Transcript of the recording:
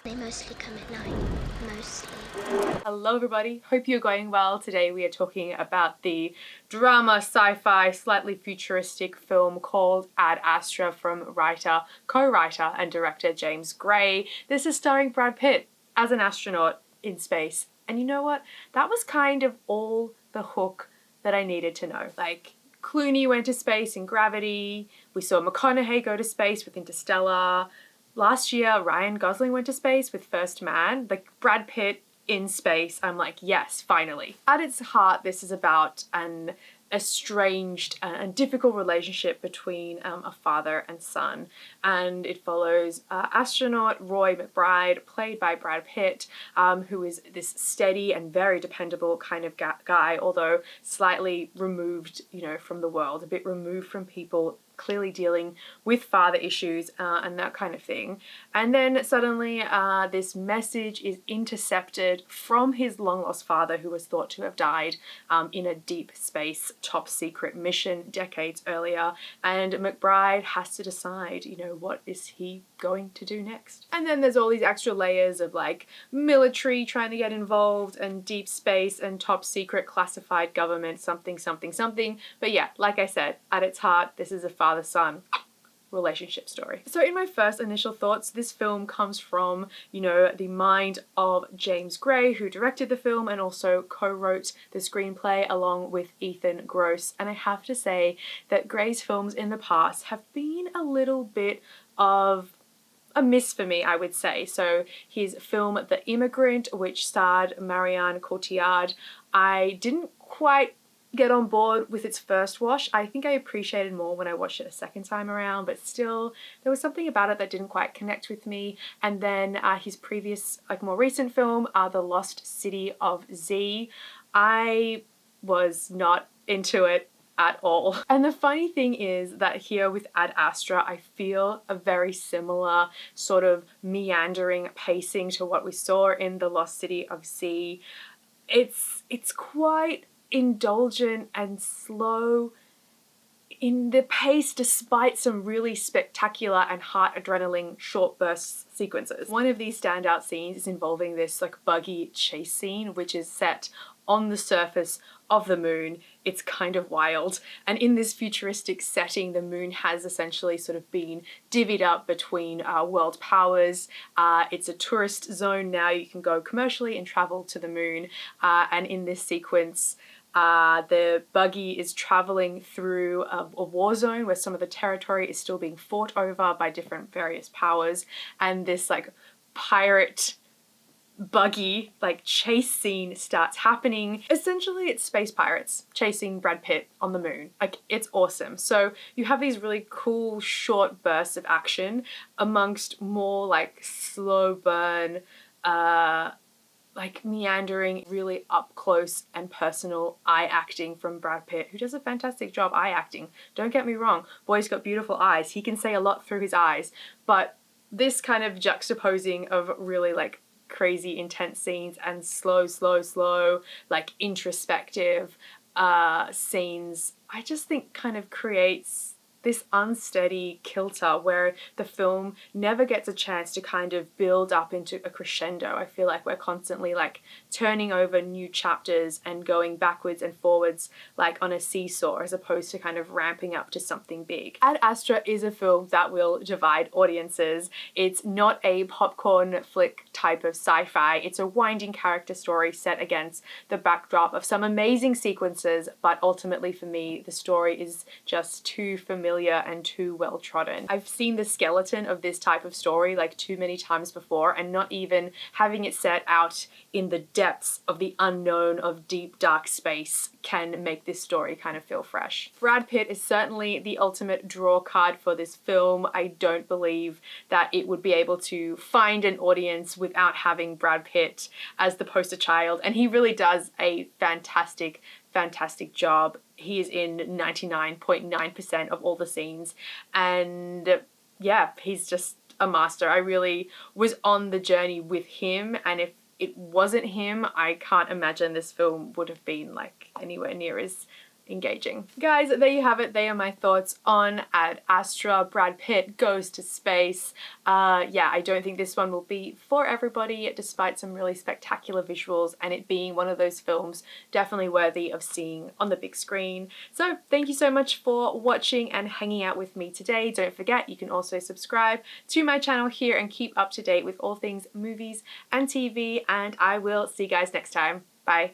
They mostly come at night. Mostly. Hello everybody, hope you're going well. Today we are talking about the drama, sci-fi, slightly futuristic film called Ad Astra from writer, co-writer and director James Gray. This is starring Brad Pitt as an astronaut in space. And you know what? That was kind of all the hook that I needed to know. Like, Clooney went to space in Gravity, we saw McConaughey go to space with Interstellar. Last year, Ryan Gosling went to space with First Man. Like, Brad Pitt in space, I'm like, yes, finally. At its heart, this is about an estranged and difficult relationship between a father and son, and it follows astronaut Roy McBride, played by Brad Pitt, who is this steady and very dependable kind of guy, although slightly removed, from the world, a bit removed from people, clearly dealing with father issues and that kind of thing. And then suddenly this message is intercepted from his long-lost father, who was thought to have died in a deep space top secret mission decades earlier, and McBride has to decide, what is he going to do next? And then there's all these extra layers of like military trying to get involved and deep space and top secret classified government something. But yeah, like I said, at its heart, this is a father-son relationship story. So in my first initial thoughts, this film comes from, the mind of James Gray, who directed the film and also co-wrote the screenplay along with Ethan Gross. And I have to say that Gray's films in the past have been a little bit of a miss for me, I would say. So his film The Immigrant, which starred Marion Cotillard, I didn't quite get on board with its first watch. I think I appreciated more when I watched it a second time around, but still there was something about it that didn't quite connect with me. And then his previous, more recent film, The Lost City of Z, I was not into it at all. And the funny thing is that here with Ad Astra, I feel a very similar sort of meandering pacing to what we saw in The Lost City of Z. It's quite indulgent and slow in the pace, despite some really spectacular and heart-adrenaline short burst sequences. One of these standout scenes is involving this buggy chase scene, which is set on the surface of the moon. It's kind of wild. And in this futuristic setting, the moon has essentially sort of been divvied up between world powers. It's a tourist zone now. You can go commercially and travel to the moon. And in this sequence, the buggy is traveling through a war zone where some of the territory is still being fought over by different various powers. And this pirate buggy chase scene starts happening. Essentially, it's space pirates chasing Brad Pitt on the moon. It's awesome. So you have these really cool short bursts of action amongst more slow burn, meandering, really up close and personal eye acting from Brad Pitt, who does a fantastic job eye acting. Don't get me wrong, boy's got beautiful eyes. He can say a lot through his eyes, but this kind of juxtaposing of really crazy intense scenes and slow, introspective scenes, I just think kind of creates this unsteady kilter where the film never gets a chance to kind of build up into a crescendo. I feel like we're constantly turning over new chapters and going backwards and forwards on a seesaw, as opposed to kind of ramping up to something big. Ad Astra is a film that will divide audiences. It's not a popcorn flick type of sci-fi. It's a winding character story set against the backdrop of some amazing sequences, but ultimately for me, the story is just too familiar and too well trodden. I've seen the skeleton of this type of story too many times before, and not even having it set out in the depths of the unknown of deep dark space can make this story kind of feel fresh. Brad Pitt is certainly the ultimate draw card for this film. I don't believe that it would be able to find an audience without having Brad Pitt as the poster child, and he really does a fantastic job. He is in 99.9% of all the scenes, and yeah, he's just a master. I really was on the journey with him, and if it wasn't him, I can't imagine this film would have been anywhere near as engaging. Guys, there you have it. They are my thoughts on Ad Astra. Brad Pitt goes to space. Yeah, I don't think this one will be for everybody, despite some really spectacular visuals and it being one of those films definitely worthy of seeing on the big screen. So thank you so much for watching and hanging out with me today. Don't forget, you can also subscribe to my channel here and keep up to date with all things movies and TV, and I will see you guys next time. Bye.